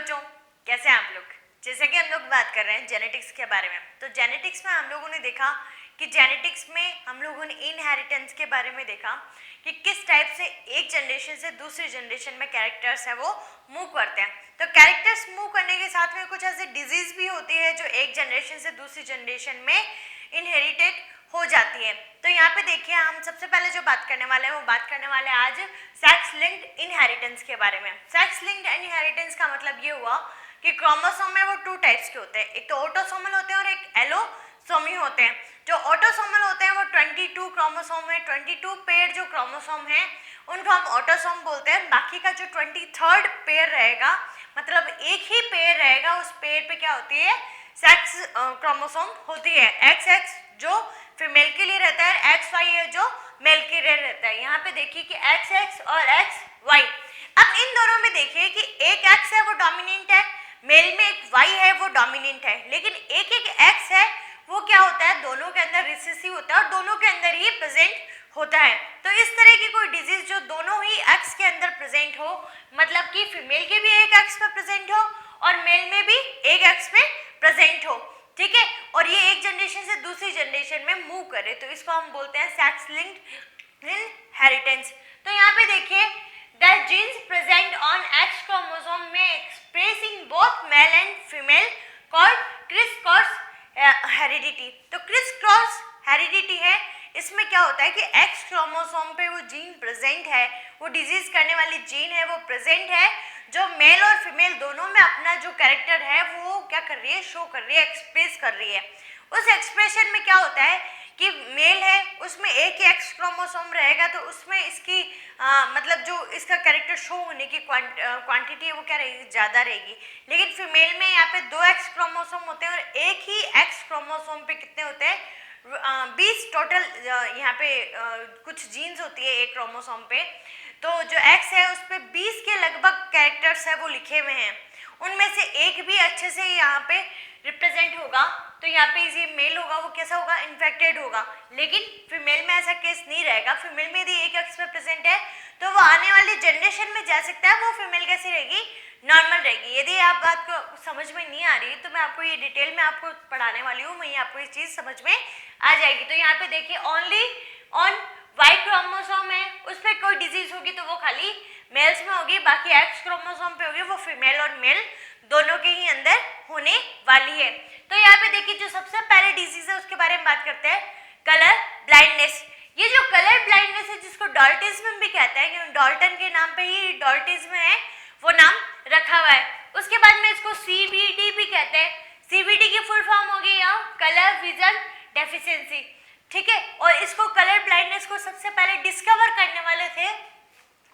बच्चों, कैसे हैं आप लोग। जैसे कि हम लोग बात कर रहे हैं जेनेटिक्स के बारे में, तो जेनेटिक्स में हम लोगों ने देखा कि जेनेटिक्स में हम लोगों ने इनहेरिटेंस के बारे में देखा कि किस टाइप से एक जनरेशन से दूसरी जनरेशन में कैरेक्टर्स है वो मूव करते हैं। तो कैरेक्टर्स मूव करने के साथ में कुछ ऐसे डिजीज भी होती है जो एक जनरेशन से दूसरी जनरेशन में इनहेरिटेड हो जाती है। तो यहाँ पे देखिए, हम सबसे पहले जो बात करने वाले हैं वो बात करने वाले हैं आज सेक्स लिंक्ड इनहेरिटेंस के बारे में। सेक्स लिंक्ड इनहेरिटेंस का मतलब ये हुआ कि क्रोमोसोम में वो टू टाइप्स के होते हैं, एक तो ऑटोसोमल होते हैं और एक एलोसोमी होते हैं। जो ऑटोसोमल होते हैं वो 22 क्रोमोसोम है, 22 पेयर जो क्रोमोसोम है उनको हम ऑटोसोम बोलते हैं। बाकी का जो 23rd पेयर रहेगा, मतलब एक ही पेयर रहेगा, उस पेयर पे क्या होती है, सेक्स क्रोमोसोम होती है। XX जो फीमेल के लिए रहता है, XY है जो मेल के लिए रहता है। यहाँ पे देखिए कि XX और XY। अब इन दोनों में देखिए कि एक X है वो डोमिनेंट है, मेल में एक Y है वो डोमिनेंट है, लेकिन एक X है वो क्या होता है, दोनों के अंदर रिसेसिव होता है और दोनों के अंदर ही प्रेजेंट होता है। तो इस तरह की कोई डिजीज जो दोनों ही X के अंदर प्रेजेंट हो, मतलब कि फीमेल के भी एक X पे प्रेजेंट हो और मेल में भी एक X पे प्रेजेंट हो, ठीक है, और ये एक जनरेशन से दूसरी जनरेशन में मूव करे, तो इसको हम बोलते हैं सेक्स लिंक्ड इनहेरिटेंस। तो यहाँ पे देखिए, the genes present on X chromosome may express in both male and female called criss-cross heredity। तो criss-cross heredity है, इसमें क्या होता है कि X क्रोमोसोम पे वो जीन प्रेजेंट है, वो डिजीज करने वाली जीन है वो प्रेजेंट है, जो मेल और फीमेल दोनों में अपना जो कैरेक्टर है वो क्या कर रही है, शो कर रही है, एक्सप्रेस कर रही है। उस एक्सप्रेशन में क्या होता है कि मेल है उसमें एक ही X क्रोमोसोम रहेगा, तो उसमें इसकी मतलब जो इसका कैरेक्टर शो होने की क्वांटिटी है वो क्या रहेगी, ज़्यादा रहेगी। लेकिन फीमेल में यहाँ पे 2 X क्रोमोसोम होते हैं और एक ही X क्रोमोसोम पे कितने होते हैं, 20 टोटल यहाँ पे कुछ जीन्स होती है एक क्रोमोसोम पे। तो जो X है उस पर 20 के लगभग कैरेक्टर्स है वो लिखे हुए हैं, उनमें से एक भी अच्छे से यहाँ पे रिप्रेजेंट होगा, तो यहाँ पे ये मेल होगा वो कैसा होगा, इन्फेक्टेड होगा। लेकिन फीमेल में ऐसा केस नहीं रहेगा, फीमेल में यदि एक X में प्रेजेंट है तो वो आने वाली जनरेशन में जा सकता है, वो फीमेल कैसी रहेगी, नॉर्मल रहेगी। यदि आप बात को समझ में नहीं आ रही तो मैं आपको ये डिटेल में आपको पढ़ाने वाली हूँ, वहीं आपको ये चीज़ समझ में आ जाएगी। तो यहाँ पे देखिए, ओनली ऑन Y क्रोमोसोम है उस पर कोई डिजीज होगी तो वो खाली मेल्स में होगी, बाकी X क्रोमोसोम पे होगी वो फीमेल और मेल दोनों के ही अंदर होने वाली है। तो यहाँ पे देखिए, जो सबसे पहले डिजीज है उसके बारे में बात करते हैं, कलर ब्लाइंडनेस। ये जो कलर ब्लाइंडनेस है जिसको डॉल्टिज्म भी कहते हैं, क्योंकि डॉल्टन के नाम पे ही डॉल्टिज्म है वो नाम रखा हुआ है। उसके बाद में इसको CVD भी कहते हैं। CVD की फुल फॉर्म होगी यहाँ कलर विजन डेफिशिएंसी, ठीक है, और इसको कलर ब्लाइंडनेस को सबसे पहले डिस्कवर करने वाले थे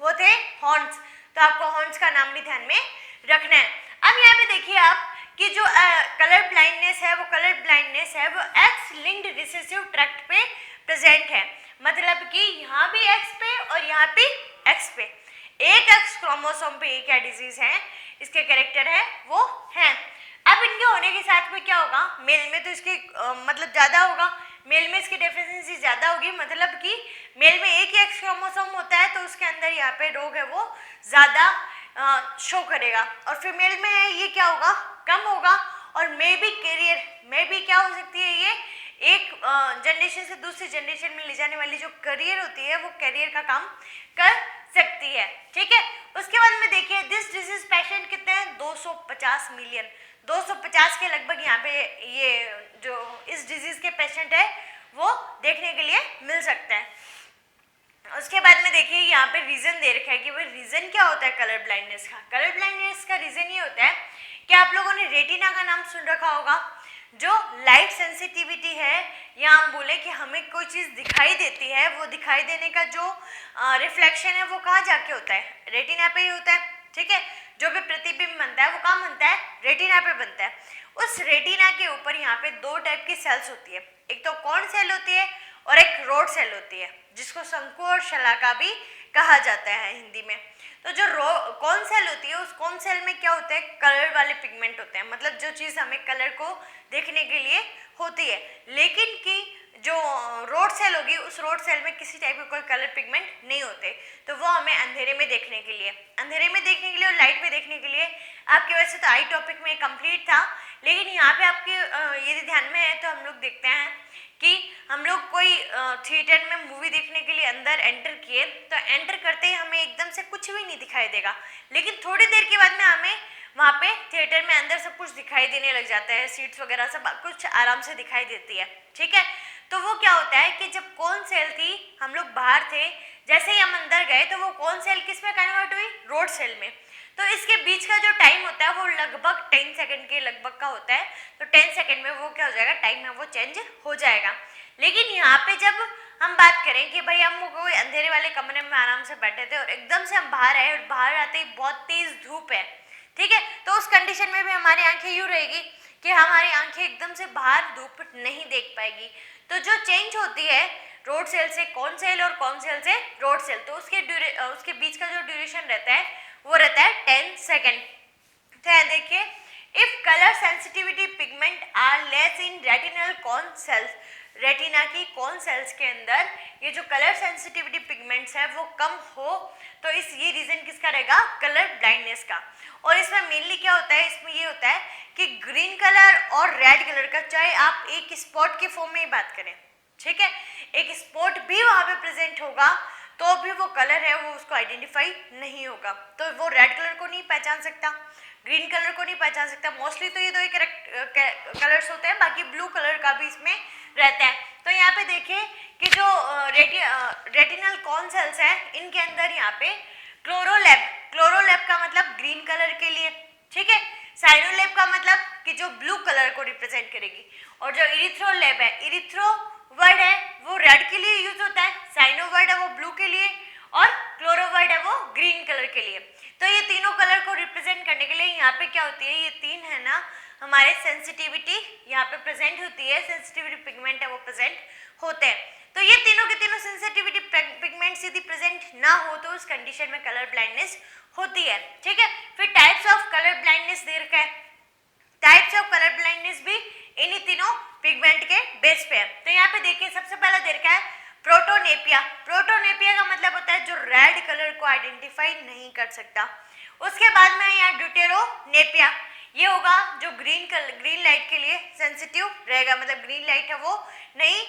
वो थे हॉर्न्स, तो आपको हॉर्न्स का नाम भी ध्यान में रखना है। अब यहाँ पे देखिए आप कि जो कलर ब्लाइंडनेस है वो कलर ब्लाइंडनेस है वो X लिंक्ड रिसेसिव ट्रैक्ट पे प्रेजेंट है, मतलब कि यहाँ भी X पे और यहाँ पे X पे एक X क्रोमोसोम पे एक क्या डिजीज है, इसके कैरेक्टर है वो है। अब इनके होने के साथ में क्या होगा, मेल में तो इसके मतलब ज़्यादा होगा, मेल में इसकी डेफिशिएंसी ज़्यादा होगी, मतलब कि मेल में एक ही X क्रोमोसोम होता है तो उसके अंदर यहाँ पे रोग है वो ज़्यादा शो करेगा, और फीमेल में है ये क्या होगा, कम होगा। और मे बी कैरियर में भी क्या हो सकती है, ये एक जनरेशन से दूसरी जनरेशन में ले जाने वाली जो करियर होती है वो करियर का काम कर सकती है, ठीक है। उसके बाद में देखिए, दिस डिजीज पेशेंट कितने हैं, 250 मिलियन, 250 के लगभग यहाँ पे ये जो इस डिजीज के पेशेंट है वो देखने के लिए मिल सकता है। उसके बाद में देखिए यहाँ पे रीजन दे रखा है कि भाई रीजन क्या होता है कलर ब्लाइंडनेस का। कलर ब्लाइंडनेस का रीजन ये होता है कि आप लोगों ने रेटिना का नाम सुन रखा होगा, जो लाइट सेंसिटिविटी है, या हम बोले कि हमें कोई चीज़ दिखाई देती है, वो दिखाई देने का जो रिफ्लेक्शन है वो कहाँ जाके होता है, रेटिना पे ही होता है, ठीक है। जो भी प्रतिबिंब बनता है वो कहाँ बनता है, रेटिना पे बनता है। उस रेटिना के ऊपर यहाँ पे 2 टाइप की सेल्स होती है, एक तो कॉर्न सेल होती है और एक रोड सेल होती है, जिसको शंकु और शलाका भी कहा जाता है हिंदी में। तो जो कॉर्न सेल होती है, उस कॉर्न सेल में क्या होता है, कलर वाले पिगमेंट होते हैं, मतलब जो चीज़ हमें कलर को देखने के लिए होती है। लेकिन कि जो रोड सेल होगी उस रोड सेल में किसी टाइप के कोई कलर पिगमेंट नहीं होते, तो वो हमें अंधेरे में देखने के लिए और लाइट में देखने के लिए आपके वैसे तो आई टॉपिक में कंप्लीट था, लेकिन यहाँ पे आपके यदि ध्यान में है तो हम लोग देखते हैं कि हम लोग कोई थिएटर में मूवी देखने के लिए अंदर एंटर किए, तो एंटर करते ही हमें एकदम से कुछ भी नहीं दिखाई देगा, लेकिन थोड़ी देर के बाद में हमें वहाँ पे थिएटर में अंदर सब कुछ दिखाई देने लग जाता है, सीट्स वगैरह सब कुछ आराम से दिखाई देती है, ठीक है। तो वो क्या होता है कि जब कौन सेल थी, हम लोग बाहर थे, जैसे ही हम अंदर गए तो वो कौन सेल किस में कन्वर्ट हुई, रोड सेल में। तो इसके बीच का जो टाइम होता है वो लगभग 10 सेकंड के लगभग का होता है, तो 10 सेकंड में वो क्या हो जाएगा, टाइम में वो चेंज हो जाएगा। लेकिन यहाँ पे जब हम बात करें कि भाई हम कोई अंधेरे वाले कमरे में आराम से बैठे थे और एकदम से हम बाहर आए और बाहर आते ही बहुत तेज धूप है, ठीक है, तो उस कंडीशन में भी हमारी आंखें यूँ रहेगी कि हमारी आंखें एकदम से बाहर धूप नहीं देख पाएगी। तो जो चेंज होती है रोड सेल से कौन सेल और कौन सेल से रोड सेल, तो उसके बीच का जो ड्यूरेशन रहता है वो रहता है 10 सेकेंड। तो देखिए, if colour sensitivity pigment are less in retinal cone cells, retina की कौन सेल्स के अंदर ये जो कलर सेंसिटिविटी पिगमेंट्स है वो कम हो, तो ये रीजन किसका रहेगा, कलर ब्लाइंडनेस का। और इसमें मेनली क्या होता है, इसमें ये होता है कि ग्रीन कलर और रेड कलर का, चाहे आप एक स्पॉट के फॉर्म में ही बात करें, ठीक है, एक स्पॉट भी वहां पे प्रेजेंट होगा तो भी वो कलर है वो उसको आइडेंटिफाई नहीं होगा, तो वो रेड कलर को नहीं पहचान सकता, ग्रीन कलर को नहीं पहचान सकता। मोस्टली तो ये दो ही कलर्स होते हैं, बाकी ब्लू कलर का भी इसमें रहता है। तो यहाँ पे देखिए कि जो रेटिनल कॉन सेल्स है इनके अंदर यहाँ पे क्लोरोलैब का मतलब ग्रीन कलर के लिए, ठीक है, साइनोलैब का मतलब कि जो ब्लू कलर को रिप्रेजेंट करेगी, और जो इरिथ्रोलैब है, इरिथ्रो वर्ड है वो रेड के लिए यूज होता है, साइनो वर्ड है वो ब्लू के लिए, और क्लोरो वर्ड है वो ग्रीन कलर के लिए। तो ये तीनों कलर को रिप्रेजेंट करने के लिए यहाँ पे क्या होती है, ये तीन है ना हमारे सेंसिटिविटी यहाँ पे प्रेजेंट होती है, सेंसिटिविटी पिगमेंट है वो प्रेजेंट होते हैं। तो ये तीनों के तीनों सेंसिटिविटी पिगमेंट्स यदि प्रेजेंट ना हो तो उस कंडीशन में कलर ब्लाइंडनेस होती है, ठीक है। फिर टाइप्स ऑफ कलर ब्लाइंडनेस दे रखा है, टाइप्स ऑफ कलर ब्लाइंडनेस भी इन्हीं तीनों पिगमेंट के बेस पे है। तो यहाँ पे देखिए सबसे पहला दे रखा है प्रोटोनेपिया। प्रोटोनेपिया का मतलब होता है जो रेड कलर को आइडेंटिफाई नहीं कर सकता। उसके बाद में यहाँ ड्यूटेरोनेपिया, ये होगा जो ग्रीन लाइट के लिए सेंसिटिव रहेगा, मतलब ग्रीन लाइट है वो नहीं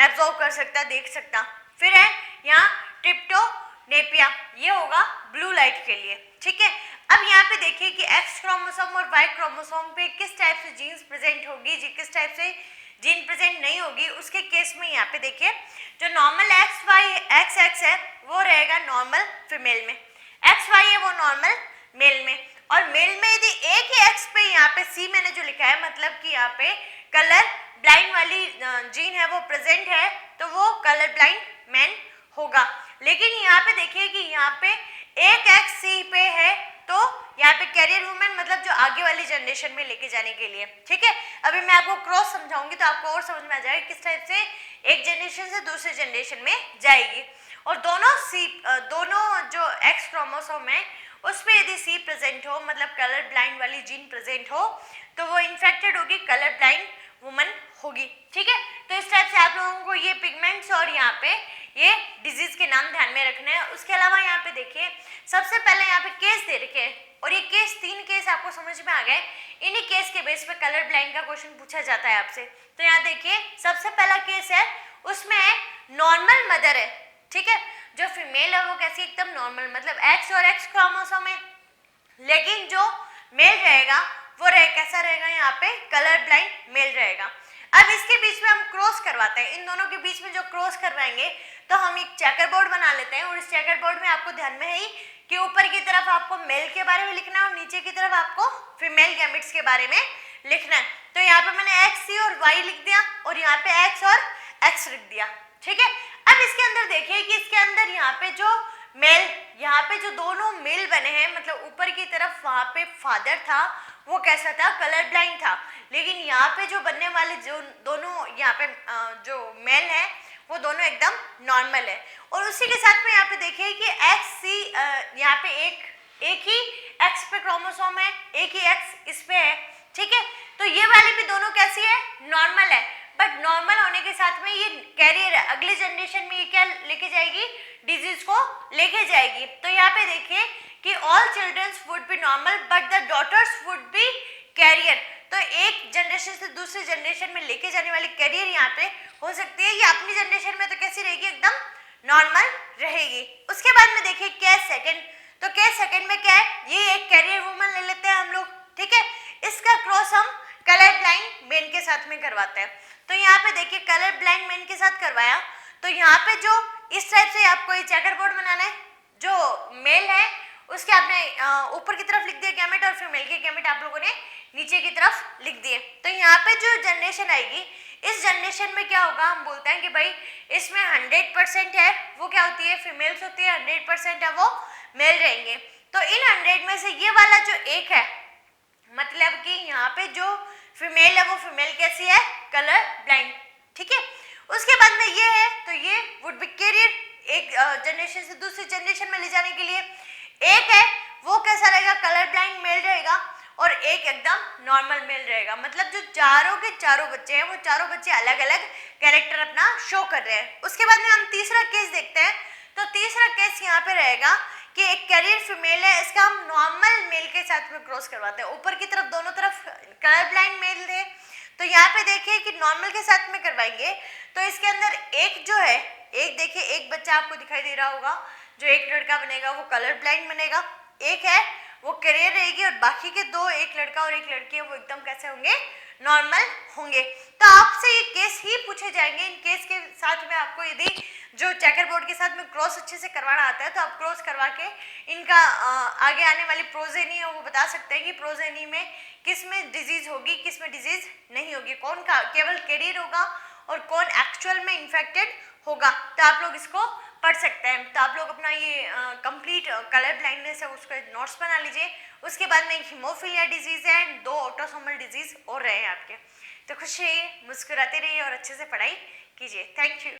एब्जॉर्ब कर सकता, देख सकता। फिर है यहाँ ट्रिप्टोनेपिया, ये होगा ब्लू लाइट के लिए, ठीक है। अब यहाँ पे देखिए कि एक्स क्रोमोसोम और वाई क्रोमोसोम पे किस टाइप से जीन्स प्रेजेंट होगी, किस टाइप से जीन प्रेजेंट नहीं होगी, उसके केस में यहाँ पे देखिए जो नॉर्मल एक्स एक्स है वो रहेगा नॉर्मल फीमेल में, एक्स वाई है वो नॉर्मल मेल में, और मेल में यदि एक ही एक्स पे यहाँ पे सी मैंने जो लिखा है मतलब कि यहाँ पे कलर ब्लाइंड वाली जीन है वो प्रेजेंट है तो वो कलर ब्लाइंड मैन होगा। लेकिन यहाँ पे देखिए कि यहाँ पे एक एक्स सी पे है तो यहाँ पे कैरियर वुमेन मतलब जो आगे वाली जनरेशन में लेके जाने के लिए, ठीक है। अभी मैं आपको क्रॉस समझाऊंगी तो आपको और समझ में आ जाएगा किस टाइप से एक जनरेशन से दूसरे जनरेशन में जाएगी। और दोनों जो एक्स क्रोमोसोम है उसमें यदि सी प्रेजेंट हो मतलब कलर ब्लाइंड वाली जीन प्रेजेंट हो तो वो इन्फेक्टेड होगी, कलर ब्लाइंड वुमन होगी, ठीक है। तो इस टाइप से आप लोगों को ये पिगमेंट्स और यहाँ पे ये डिजीज के नाम ध्यान में रखने हैं। उसके अलावा यहाँ पे देखिए सबसे पहले यहाँ पे केस दे रखे हैं और ये तीन केस आपको समझ में आ गए। इन्हीं केस के बेस पे कलर ब्लाइंड का क्वेश्चन पूछा जाता है आपसे। तो यहाँ देखिए सबसे पहला केस है उसमें नॉर्मल मदर है, ठीक है, जो फीमेल है वो कैसी एकदम नॉर्मल मतलब एक्स और एक्स क्रोमोसोम है, लेकिन जो मेल रहेगा वो कैसा रहेगा यहाँ पे कलर ब्लाइंड मेल रहेगा। अब इसके बीच में हम क्रॉस करवाते हैं, इन दोनों के बीच में जो क्रॉस करवाएंगे तो हम एक चेकर बोर्ड बना लेते हैं और इस चेकर बोर्ड में आपको ध्यान में है ही कि ऊपर की तरफ आपको मेल के बारे में लिखना है और नीचे की तरफ आपको फीमेल गैमेट्स के बारे में लिखना है। तो यहाँ पे मैंने एक्स सी और वाई लिख दिया और यहाँ पे एक्स और एक्स लिख दिया, ठीक है। अब इसके अंदर देखिए कि इसके अंदर यहाँ पे जो मेल, यहाँ पे जो दोनों मेल बने हैं मतलब ऊपर की तरफ वहां पे फादर था वो कैसा था, कलर ब्लाइंड था, लेकिन यहाँ पे जो बनने वाले जो दोनों यहाँ पे जो मेल है वो दोनों एकदम नॉर्मल है। और उसी के साथ में यहाँ पे देखिए कि एक्स सी यहाँ पे एक ही एक्स पे क्रोमोसोम है, एक ही एक्स इस पे है, ठीक है। तो ये वाली भी दोनों कैसी है, नॉर्मल है, बट नॉर्मल होने के साथ में ये कैरियर है, अगले जनरेशन में ये क्या लेके जाएगी, डिजीज को लेके जाएगी। तो यहाँ पे देखिए कि all childrens would be normal but the daughters would be carrier. तो एक जनरेशन से दूसरे जनरेशन में लेके जाने वाली कैरियर यहाँ पे हो सकती है, ये अपनी जनरेशन में तो कैसी रहेगी, एकदम नॉर्मल रहेगी। उसके बाद में देखिए केस सेकंड, तो केस सेकंड में क्या है, ये एक कैरियर वुमन ले लेते हैं हम लोग, ठीक है। इसका क्रॉस हम कलर ब्लाइंड मेन के साथ में करवाते हैं। तो यहाँ पे देखिए कलर ब्लाइंड मेन के साथ करवाया, तो यहाँ पे जो इस टाइप से आपको ये चेकर बोर्ड बनाना है, जो मेल है उसके आपने ऊपर की तरफ लिख दिया गैमेट और फीमेल के गैमेट आप लोगों ने नीचे की तरफ लिख दिए। तो यहाँ पे जो जनरेशन आएगी, इस जनरेशन में क्या होगा, हम बोलते हैं कि भाई इसमें 100% है वो क्या होती है, फीमेल्स होती है, 100% है वो मेल रहेंगे। तो इन 100 में से ये वाला जो एक है, मतलब कि यहाँ पे जो फीमेल है वो फीमेल कैसी है, कलर ब्लाइंड, ठीक है। उसके बाद में ये है, तो ये वुड बी कैरियर, एक जनरेशन से दूसरी जनरेशन में ले जाने के लिए। एक है वो कैसा रहेगा, कलर ब्लाइंड मेल रहेगा, और एक एकदम नॉर्मल मेल रहेगा। मतलब जो चारों के चारों बच्चे हैं वो चारों बच्चे अलग अलग कैरेक्टर अपना शो कर रहे हैं। उसके बाद में हम तीसरा केस देखते हैं। तो तीसरा केस यहाँ पे रहेगा कि एक कैरियर फीमेल है, इसका हम नॉर्मल मेल के साथ में क्रॉस करवाते हैं। ऊपर की तरफ दोनों तरफ कलर ब्लाइंड मेल थे, तो यहाँ पे देखिए कि नॉर्मल के साथ में करवाएंगे। तो इसके अंदर एक जो है, एक देखिए एक बच्चा आपको दिखाई दे रहा होगा, जो एक लड़का बनेगा वो कलर ब्लाइंड बनेगा, एक है वो कैरियर रहेगी, और बाकी के दो, एक लड़का और एक लड़की है, वो एकदम कैसे होंगे, नॉर्मल होंगे। तो आपसे ये केस ही पूछे जाएंगे। इन केस के साथ में आपको यदि जो चेकर बोर्ड के साथ में क्रॉस अच्छे से करवाना आता है तो आप क्रॉस करवा के इनका आगे आने वाली प्रोजेनी है वो बता सकते हैं कि प्रोजेनी में किस में डिजीज होगी, किस में डिजीज नहीं होगी, कौन का केवल कैरियर होगा और कौन एक्चुअल में इन्फेक्टेड होगा। तो आप लोग इसको पढ़ सकते हैं। तो आप लोग अपना ये कंप्लीट कलर ब्लाइंडनेस है उसका नोट्स बना लीजिए। उसके बाद में हीमोफीलिया डिजीज है एंड 2 ऑटोसोमल डिजीज और रहे हैं आपके। तो खुश रहिए, मुस्कुराते रहिए और अच्छे से पढ़ाई कीजिए। Thank you.